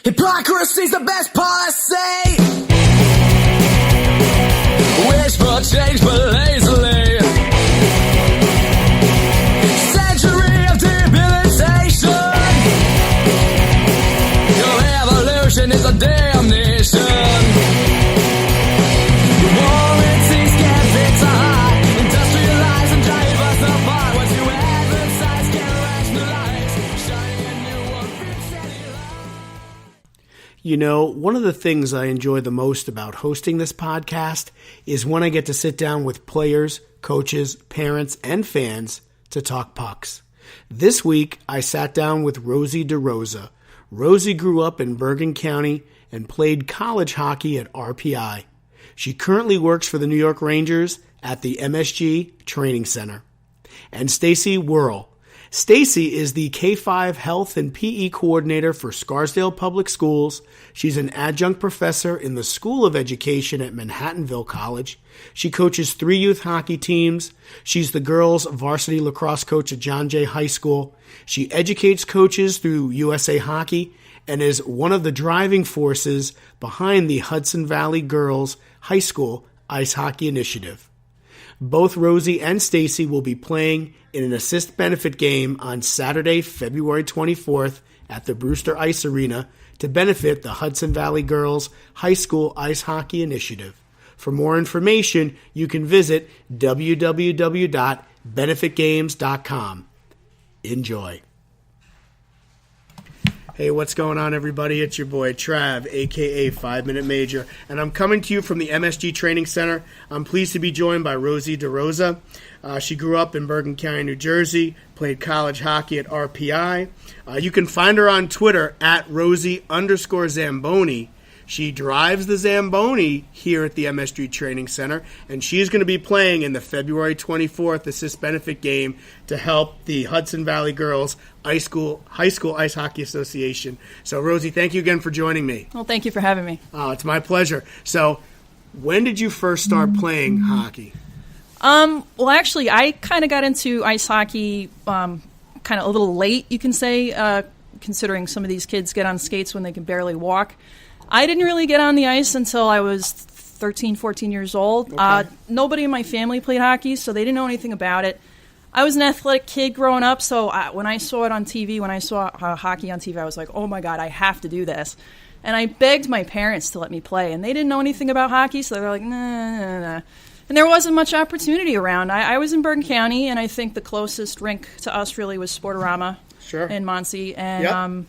Hypocrisy's the best policy. Wish for change but lazily. Century of debilitation. Your evolution is a damnation. Warranties get bitter hot. Industrialize and drive us apart. What you advertise can't rationalize. Shining a new one, fix any light. You know, one of the things I enjoy the most about hosting this podcast is when I get to sit down with players, coaches, parents, and fans to talk pucks. This week, I sat down with Rosie DeRosa. Rosie grew up in Bergen County and played college hockey at RPI. She currently works for the New York Rangers at the MSG Training Center. And Stacy Worrell. Stacy is the K-5 Health and PE Coordinator for Scarsdale Public Schools. She's an adjunct professor in the School of Education at Manhattanville College. She coaches 3 youth hockey teams. She's the girls' varsity lacrosse coach at John Jay High School. She educates coaches through USA Hockey and is one of the driving forces behind the Hudson Valley Girls High School Ice Hockey Initiative. Both Rosie and Stacy will be playing in an assist benefit game on Saturday, February 24th at the Brewster Ice Arena to benefit the Hudson Valley Girls High School Ice Hockey Initiative. For more information, you can visit www.benefitgames.com. Enjoy. Hey, what's going on, everybody? It's your boy, Trav, a.k.a. 5 Minute Major, and I'm coming to you from the MSG Training Center. I'm pleased to be joined by Rosie DeRosa. She grew up in Bergen County, New Jersey, played college hockey at RPI. You can find her on Twitter at Rosie_Zamboni. She drives the Zamboni here at the MSG Training Center, and she's going to be playing in the February 24th Assist Benefit Game to help the Hudson Valley Girls High School Ice Hockey Association. So, Rosie, thank you again for joining me. Well, thank you for having me. Oh, it's my pleasure. So, when did you first start playing hockey? Well, actually, I kind of got into ice hockey kind of a little late, you can say, considering some of these kids get on skates when they can barely walk. I didn't really get on the ice until I was 13, 14 years old. Okay. Nobody in my family played hockey, so they didn't know anything about it. I was an athletic kid growing up, so when I saw it on TV, when I saw hockey on TV, I was like, oh my God, I have to do this. And I begged my parents to let me play, and they didn't know anything about hockey, so they were like, nah. And there wasn't much opportunity around. I was in Bergen County, and I think the closest rink to us really was Sportorama in Muncie. And yep.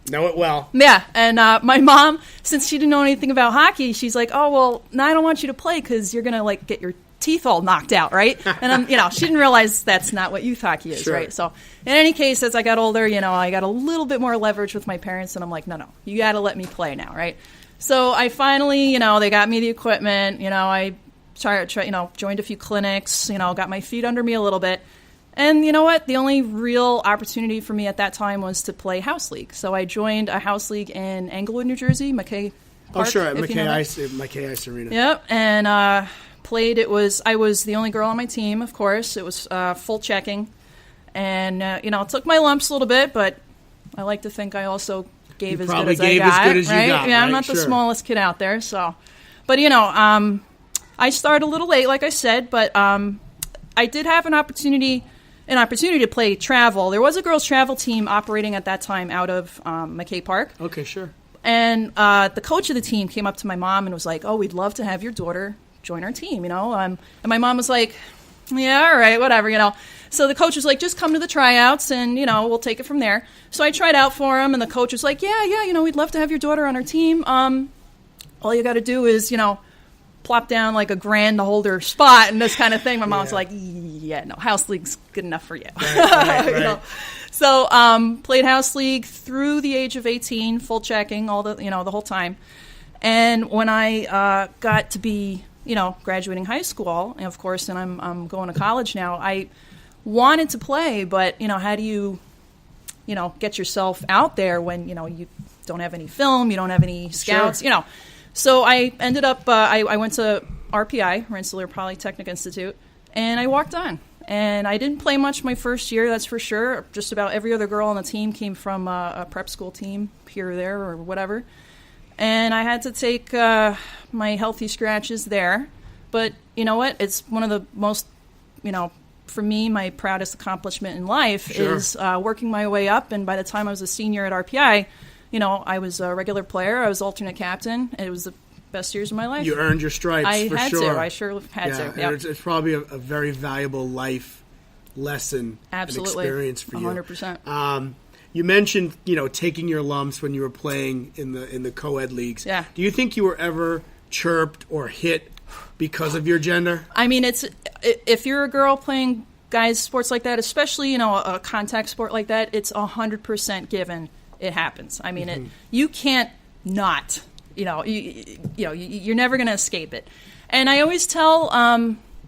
Know it well. Yeah, and my mom, since she didn't know anything about hockey, she's like, oh, well, no, I don't want you to play because you're going to, like, get your teeth all knocked out, right? And, she didn't realize that's not what youth hockey is, right? So, in any case, as I got older, I got a little bit more leverage with my parents, and I'm like, no, you got to let me play now, right? So, I finally, they got me the equipment, I joined a few clinics, got my feet under me a little bit. And you know what? The only real opportunity for me at that time was to play house league. So I joined a house league in Englewood, New Jersey, McKay Park. Oh, sure, at McKay Ice Arena. Yep, and played. I was the only girl on my team, of course. It was full checking. And, took my lumps a little bit, but I like to think I also gave as good as I got. As good as you got, Yeah, right? I'm not the smallest kid out there, so. But, I started a little late, like I said, but I did have an opportunity to play travel. There was a girls' travel team operating at that time out of McKay Park. Okay, sure. And the coach of the team came up to my mom and was like, oh, we'd love to have your daughter join our team, And my mom was like, yeah, all right, whatever, So the coach was like, just come to the tryouts and, we'll take it from there. So I tried out for him, and the coach was like, yeah, we'd love to have your daughter on our team. All you got to do is, plop down like a grand to hold her spot and this kind of thing. My mom's like, yeah, no, house league's good enough for you. Right. So played house league through the age of 18, full checking all the whole time. And when I got to be graduating high school, and of course, and I'm going to college now, I wanted to play, but how do you get yourself out there when you don't have any film, you don't have any scouts, So I ended up, I went to RPI, Rensselaer Polytechnic Institute, and I walked on. and I didn't play much my first year, that's for sure. Just about every other girl on the team came from a prep school team here or there or whatever. And I had to take my healthy scratches there. But you know what? It's one of the most, for me, my proudest accomplishment in life is working my way up. And by the time I was a senior at RPI, I was a regular player. I was alternate captain. It was the best years of my life. You earned your stripes, I for had sure. I sure had to. And Yep. it's probably a very valuable life lesson Absolutely. and experience for you. 100%. You mentioned, taking your lumps when you were playing in the co-ed leagues. Yeah. Do you think you were ever chirped or hit because of your gender? I mean, if you're a girl playing guys sports like that, especially a contact sport like that, it's 100% given. It happens. I mean, you can't not. You're never going to escape it. And I always tell,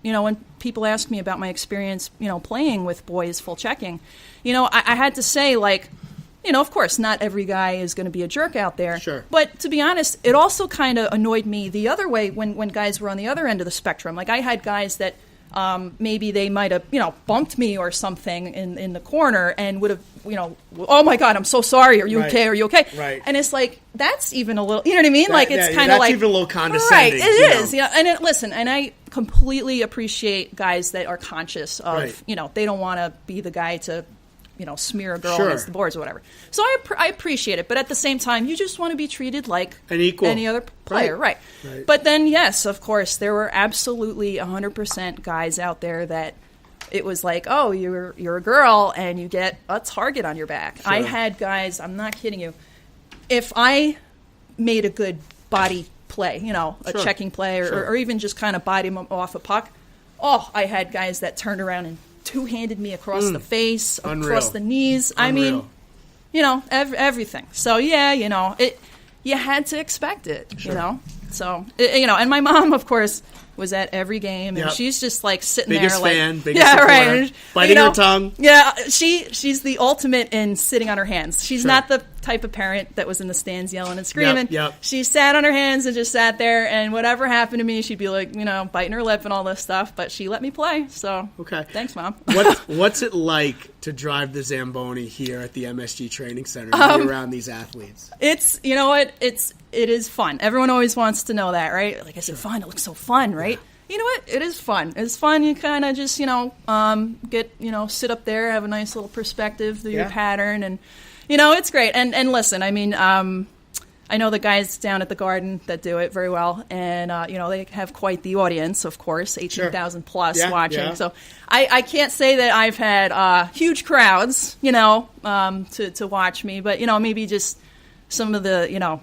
when people ask me about my experience, playing with boys full checking, I had to say, like, of course, not every guy is going to be a jerk out there. Sure. But to be honest, it also kind of annoyed me the other way when guys were on the other end of the spectrum. Like, I had guys that maybe they might have, bumped me or something in the corner and would have, oh my God, I'm so sorry. Are you okay? Are you okay? Right. And it's like, that's even a little, you know what I mean? It's kind of like, even a little condescending. Right, it is. And listen, and I completely appreciate guys that are conscious of, they don't want to be the guy to, smear a girl against the boards or whatever. So I appreciate it. But at the same time, you just want to be treated like any other player. Right. But then, yes, of course, there were absolutely 100% guys out there that it was like, oh, you're a girl and you get a target on your back. Sure. I had guys, I'm not kidding you, if I made a good body play, a checking play or even just kind of body them off a puck, I had guys that turned around and two-handed me across the face, across the knees. Unreal. I mean, everything. So, yeah, you had to expect it, So, and my mom, of course, was at every game, and she's just like sitting biggest there, fan, like, biggest supporter, right, biting her tongue. Yeah, she's the ultimate in sitting on her hands. She's not the type of parent that was in the stands yelling and screaming. Yep. She sat on her hands and just sat there, and whatever happened to me, she'd be like, biting her lip and all this stuff. But she let me play. So, okay, thanks, Mom. What's it like to drive the Zamboni here at the MSG Training Center and be around these athletes? It's it is fun. Everyone always wants to know that, right? Like, is it fun? It looks so fun, right? Yeah. You know what? It is fun. It's fun. You kind of just, get, sit up there, have a nice little perspective through your pattern, and, it's great. And listen, I mean, I know the guys down at the Garden that do it very well, and, they have quite the audience, of course, 18,000 plus watching. Yeah. So I can't say that I've had huge crowds, to watch me, but, maybe just some of the,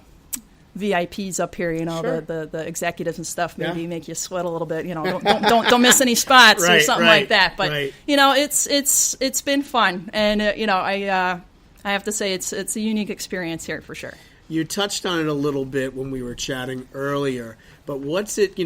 VIPs up here, the executives and stuff, maybe make you sweat a little bit. Don't miss any spots or something like that. But it's been fun, and I have to say it's a unique experience here for sure. You touched on it a little bit when we were chatting earlier, but what's it?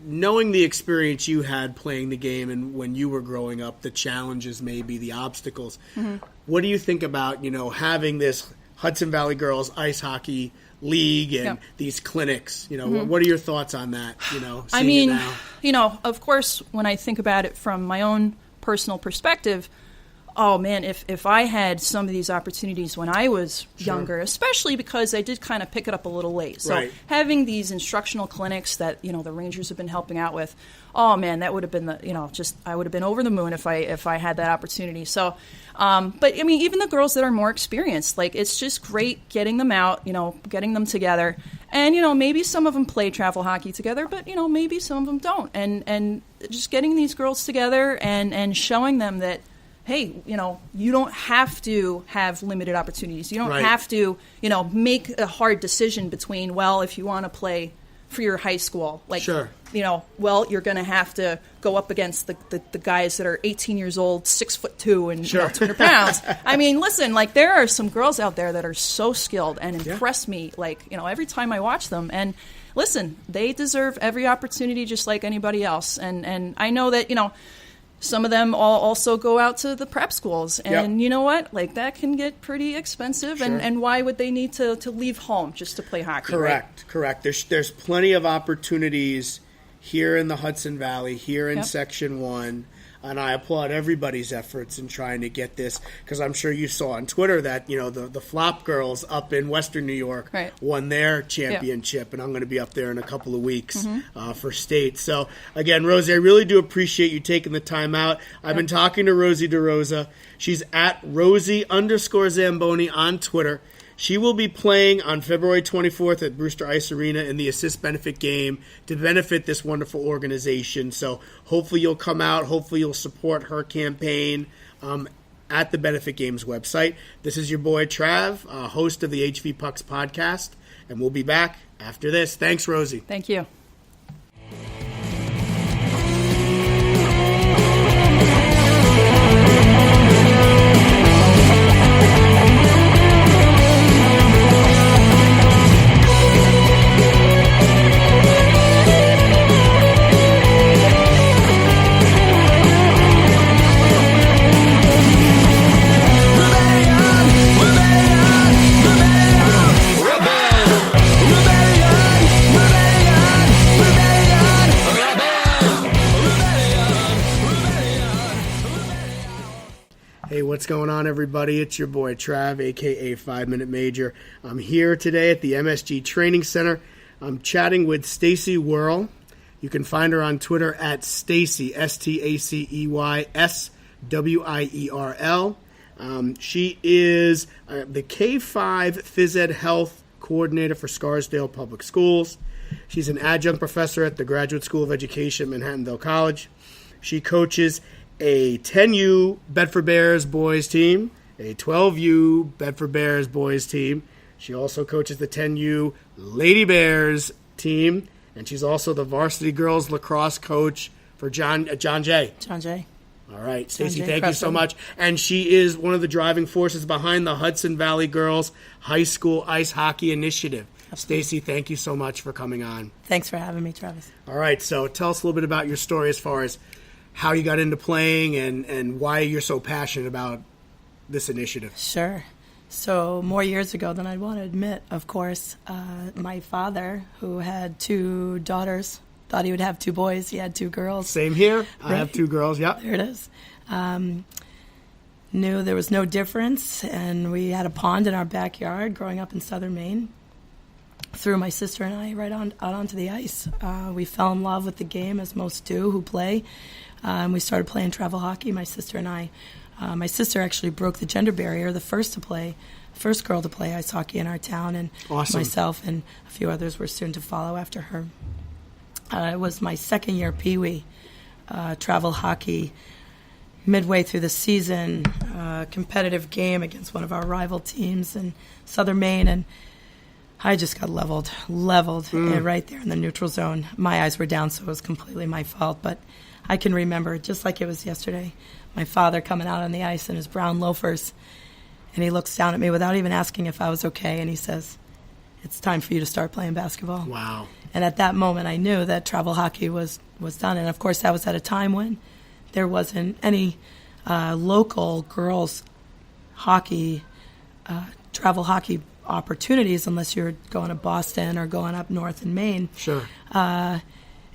Knowing the experience you had playing the game and when you were growing up, the challenges, maybe the obstacles. Mm-hmm. What do you think about having this Hudson Valley Girls Ice Hockey League and these clinics? What are your thoughts on that? I mean, of course, when I think about it from my own personal perspective, oh man, if I had some of these opportunities when I was younger, especially because I did kind of pick it up a little late. So having these instructional clinics that, the Rangers have been helping out with, oh man, that would have been I would have been over the moon if I had that opportunity. So, but I mean, even the girls that are more experienced, like, it's just great getting them out, getting them together. And, maybe some of them play travel hockey together, but, maybe some of them don't. And just getting these girls together and showing them that, hey, you don't have to have limited opportunities. You don't have to, make a hard decision between, well, if you want to play for your high school, like, well, you're going to have to go up against the guys that are 18 years old, 6'2", and 200 pounds. I mean, listen, like, there are some girls out there that are so skilled and impress me, like, every time I watch them. And listen, they deserve every opportunity just like anybody else. And I know that, some of them all also go out to the prep schools. And you know what? Like, that can get pretty expensive. And why would they need to leave home just to play hockey? Correct. There's plenty of opportunities here in the Hudson Valley, here in Section 1. and I applaud everybody's efforts in trying to get this, because I'm sure you saw on Twitter that, the Flop girls up in Western New York won their championship, and I'm going to be up there in a couple of weeks for state. So, again, Rosie, I really do appreciate you taking the time out. I've been talking to Rosie DeRosa. She's at Rosie_Zamboni on Twitter. She will be playing on February 24th at Brewster Ice Arena in the Assist Benefit Game to benefit this wonderful organization. So hopefully you'll come out. Hopefully you'll support her campaign at the Benefit Games website. This is your boy Trav, host of the HV Pucks podcast, and we'll be back after this. Thanks, Rosie. Thank you. Hey, what's going on, everybody? It's your boy Trav, a.k.a. 5 Minute Major. I'm here today at the MSG Training Center. I'm chatting with Stacey Whirl. You can find her on Twitter at Stacey, Stacey SWIERL. She is the K-5 Phys Ed Health Coordinator for Scarsdale Public Schools. She's an adjunct professor at the Graduate School of Education at Manhattanville College. She coaches a 10U Bedford Bears boys team, a 12U Bedford Bears boys team. She also coaches the 10U Lady Bears team, and she's also the varsity girls lacrosse coach for John Jay. John Jay. All right, Stacey, thank you so much. And she is one of the driving forces behind the Hudson Valley Girls High School Ice Hockey Initiative. Stacey, thank you so much for coming on. Thanks for having me, Travis. All right, so tell us a little bit about your story as far as how you got into playing and why you're so passionate about this initiative. Sure. So more years ago than I'd want to admit, of course, my father, who had 2 daughters, thought he would have 2 boys. He had 2 girls. Same here. Right. I have 2 girls, yep. There it is. Knew there was no difference, and we had a pond in our backyard growing up in southern Maine. Threw my sister and I right out onto the ice. We fell in love with the game, as most do who play. We started playing travel hockey, my sister and I. My sister actually broke the gender barrier, the first girl to play ice hockey in our town, and awesome. Myself and a few others were soon to follow after her. It was my second year Pee Wee travel hockey. Midway through the season, competitive game against one of our rival teams in southern Maine, and I just got leveled right there in the neutral zone. My eyes were down, so it was completely my fault, but I can remember, just like it was yesterday, my father coming out on the ice in his brown loafers, and he looks down at me without even asking if I was okay, and he says, "It's time for you to start playing basketball." Wow. And at that moment, I knew that travel hockey was done, and of course, that was at a time when there wasn't any local girls hockey, travel hockey opportunities unless you're going to Boston or going up north in Maine. Sure.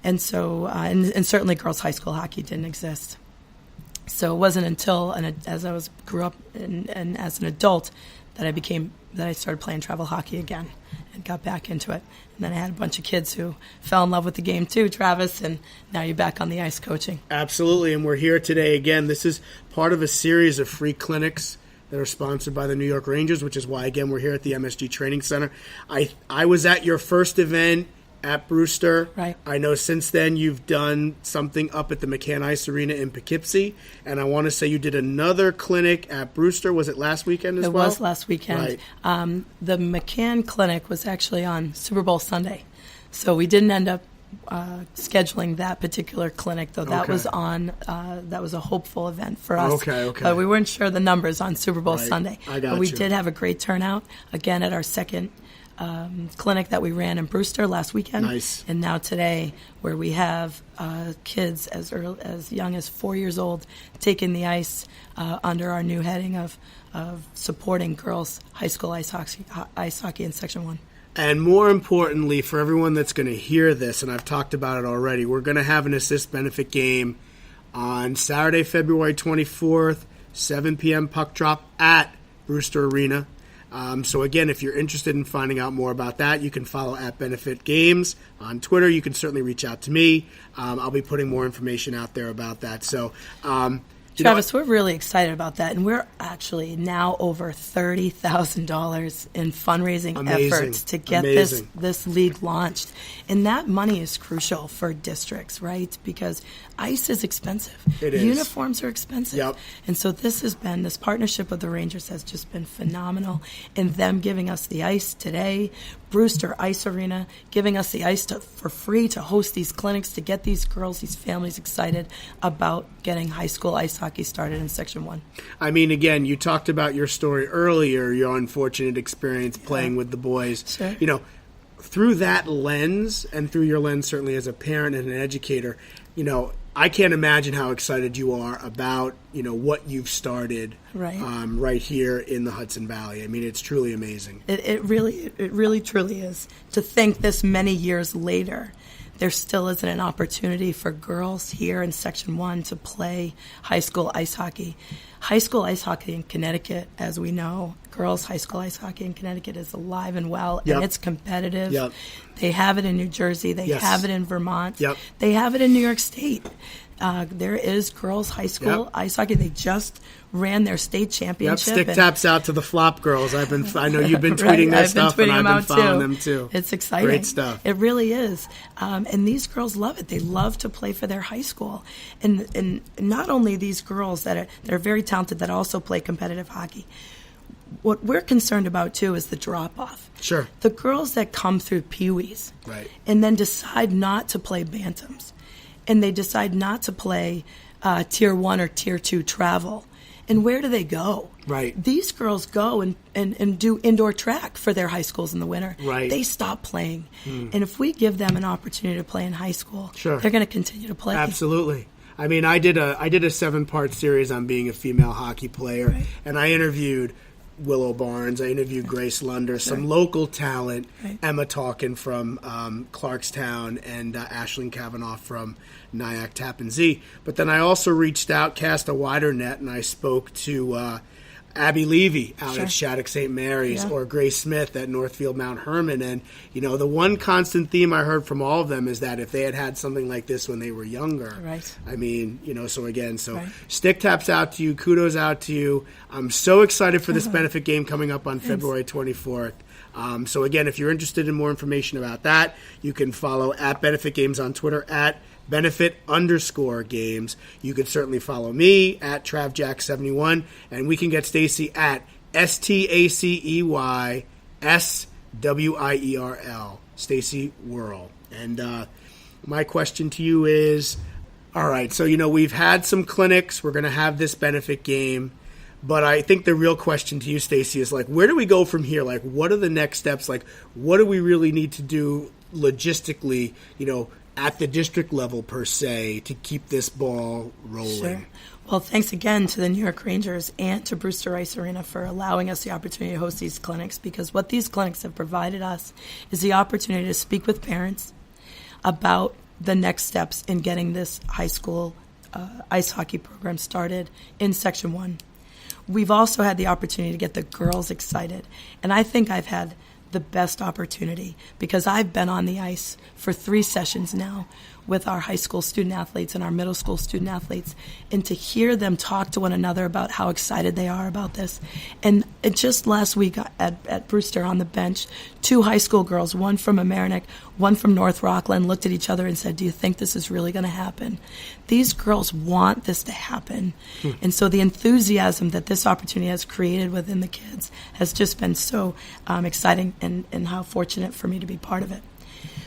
And so, and certainly girls' high school hockey didn't exist. So it wasn't until, as I grew up and as an adult, that I started playing travel hockey again and got back into it. And then I had a bunch of kids who fell in love with the game too, Travis, and now you're back on the ice coaching. Absolutely, and we're here today again. This is part of a series of free clinics that are sponsored by the New York Rangers, which is why, again, we're here at the MSG Training Center. I was at your first event at Brewster. Right. I know since then you've done something up at the McCann Ice Arena in Poughkeepsie, and I want to say you did another clinic at Brewster. Was it last weekend as well? It was last weekend. Right. The McCann clinic was actually on Super Bowl Sunday, so we didn't end up scheduling that particular clinic, though. That was on. That was a hopeful event for us. Okay. But we weren't sure the numbers on Super Bowl Sunday. I got but we you. did have a great turnout again at our second clinic that we ran in Brewster last weekend. Nice. And now today, where we have kids as young as 4 years old taking the ice under our new heading of supporting girls high school ice hockey in Section 1. And more importantly, for everyone that's going to hear this, and I've talked about it already, we're going to have an assist benefit game on Saturday, February 24th, 7 p.m. puck drop at Brewster Arena. So again, if you're interested in finding out more about that, you can follow at Benefit Games on Twitter. You can certainly reach out to me. I'll be putting more information out there about that. So, Travis, we're really excited about that, and we're actually now over $30,000 in fundraising efforts to get this league launched. And that money is crucial for districts, right? Because ice is expensive. It is. Uniforms are expensive. Yep. And so this partnership with the Rangers has just been phenomenal, in them giving us the ice today, Brewster Ice Arena, giving us the ice for free to host these clinics, to get these girls, these families excited about getting high school ice hockey started in Section 1. I mean, again, you talked about your story earlier, your unfortunate experience playing with the boys. Sure. You know, through that lens, and through your lens certainly as a parent and an educator, you know, I can't imagine how excited you are about, you know, what you've started right here in the Hudson Valley. I mean, it's truly amazing. It really truly is. To think this many years later, there still isn't an opportunity for girls here in Section 1 to play high school ice hockey. High school ice hockey in Connecticut, as we know, girls' high school ice hockey in Connecticut is alive and well, and it's competitive. Yep. They have it in New Jersey. They have it in Vermont. Yep. They have it in New York State. There is girls' high school ice hockey. They just ran their state championship. Stick taps out to the Flop girls. I know you've been tweeting their stuff, and I've been following them too. It's exciting. Great stuff. It really is. And these girls love it. They love to play for their high school. And not only these girls that are very talented that also play competitive hockey. What we're concerned about, too, is the drop-off. Sure. The girls that come through Pee-wees and then decide not to play Bantams, and they decide not to play Tier 1 or Tier 2 travel. And where do they go? Right. These girls go and do indoor track for their high schools in the winter. Right. They stop playing. And if we give them an opportunity to play in high school, they're going to continue to play. Absolutely. I mean, I did a 7-part series on being a female hockey player, and I interviewed Willow Barnes, I interviewed Grace Lunder, some local talent, Emma Talkin from Clarkstown, and Ashlyn Kavanaugh from Nyack Tappan Zee. But then I also reached out, cast a wider net, and I spoke to Abby Levy out at Shattuck St. Mary's, or Grace Smith at Northfield Mount Herman. And, you know, the one constant theme I heard from all of them is that if they had something like this when they were younger, I mean, you know, so again, stick taps out to you, kudos out to you. I'm so excited for this benefit game coming up on February 24th. So again, if you're interested in more information about that, you can follow at Benefit Games on Twitter at benefit_games. You can certainly follow me at TravJack71, and we can get Stacy at STACEYSWIERL, Stacy Whirl. And my question to you is, all right, so, you know, we've had some clinics. We're going to have this benefit game. But I think the real question to you, Stacy, is like, where do we go from here? Like, what are the next steps? Like, what do we really need to do logistically, you know, at the district level per se, to keep this ball rolling? Sure. Well, thanks again to the New York Rangers and to Brewster Ice Arena for allowing us the opportunity to host these clinics, because what these clinics have provided us is the opportunity to speak with parents about the next steps in getting this high school ice hockey program started in Section 1. We've also had the opportunity to get the girls excited, and I think I've had the best opportunity because I've been on the ice for 3 sessions now with our high school student athletes and our middle school student athletes, and to hear them talk to one another about how excited they are about this. And just last week at Brewster on the bench, 2 high school girls, one from Amerenik, one from North Rockland, looked at each other and said, "Do you think this is really going to happen?" These girls want this to happen. And so the enthusiasm that this opportunity has created within the kids has just been so exciting, and how fortunate for me to be part of it.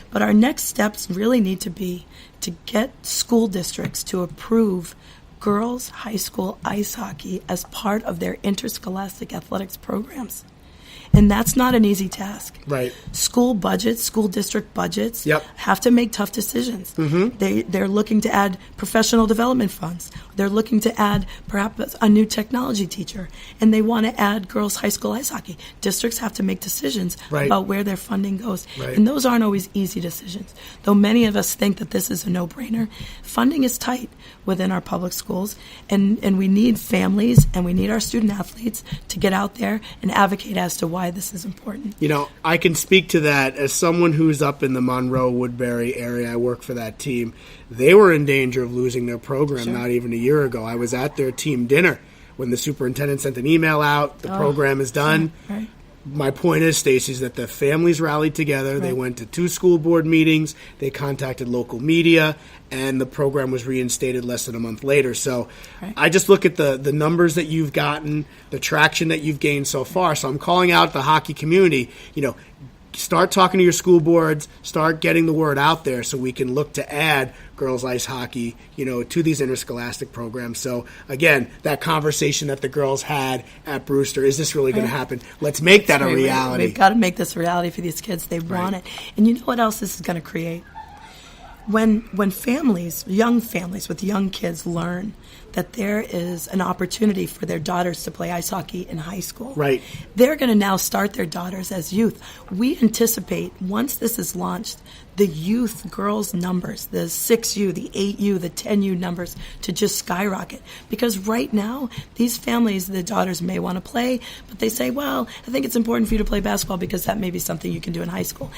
But our next steps really need to be to get school districts to approve girls' high school ice hockey as part of their interscholastic athletics programs. And that's not an easy task. Right. School budgets, school district budgets have to make tough decisions. They're looking to add professional development funds. They're looking to add perhaps a new technology teacher, and they want to add girls' high school ice hockey. Districts have to make decisions Right. about where their funding goes. Right. And those aren't always easy decisions. Though many of us think that this is a no-brainer, funding is tight within our public schools, and we need families and we need our student athletes to get out there and advocate as to why this is important. You know, I can speak to that as someone who's up in the Monroe Woodbury area. I work for that team. They were in danger of losing their program not even a year ago. I was at their team dinner when the superintendent sent an email out, the program is done. Right. My point is, Stacy, is that the families rallied together. They Right. went to 2 school board meetings. They contacted local media, and the program was reinstated less than a month later. So Right. I just look at the numbers that you've gotten, the traction that you've gained so far. So I'm calling out the hockey community, start talking to your school boards, start getting the word out there so we can look to add girls ice hockey, to these interscholastic programs. So again, that conversation that the girls had at Brewster, is this really going to happen? Let's make that a reality. We've got to make this a reality for these kids. They want it. And you know what else this is going to create? When families, young families with young kids, learn that there is an opportunity for their daughters to play ice hockey in high school, Right. they're going to now start their daughters as youth. We anticipate, once this is launched, the youth girls numbers, the 6U, the 8U, the 10U numbers to just skyrocket. Because right now, these families, the daughters may want to play, but they say, well, I think it's important for you to play basketball because that may be something you can do in high school.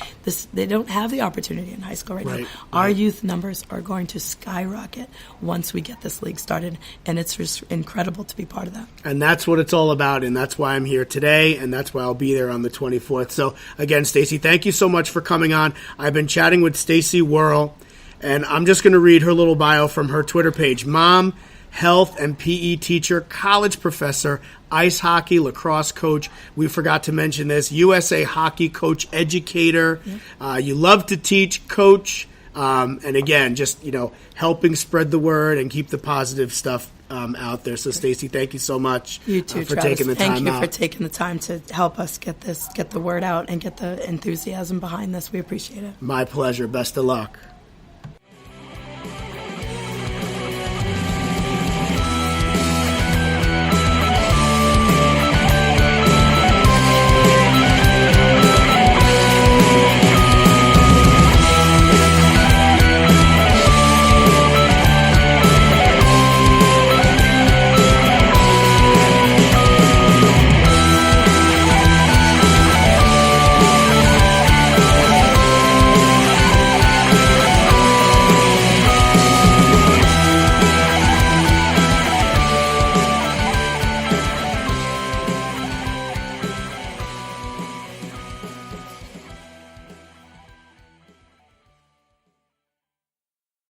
They don't have the opportunity in high school right Right, now. Our right. youth numbers are going to skyrocket once we get this league started, and it's just incredible to be part of that. And that's what it's all about, and that's why I'm here today, and that's why I'll be there on the 24th. So, again, Stacy, thank you so much for coming on. I've been chatting with Stacy Worrell, and I'm just going to read her little bio from her Twitter page. Mom, health and PE teacher, college professor, ice hockey, lacrosse coach. We forgot to mention this. USA hockey coach, educator. You love to teach, coach. And again, just, helping spread the word and keep the positive stuff out there. So, Stacy, thank you so much You too, for Travis. taking the time Thank you out. for taking the time to help us get the word out and get the enthusiasm behind this. We appreciate it. My pleasure. Best of luck.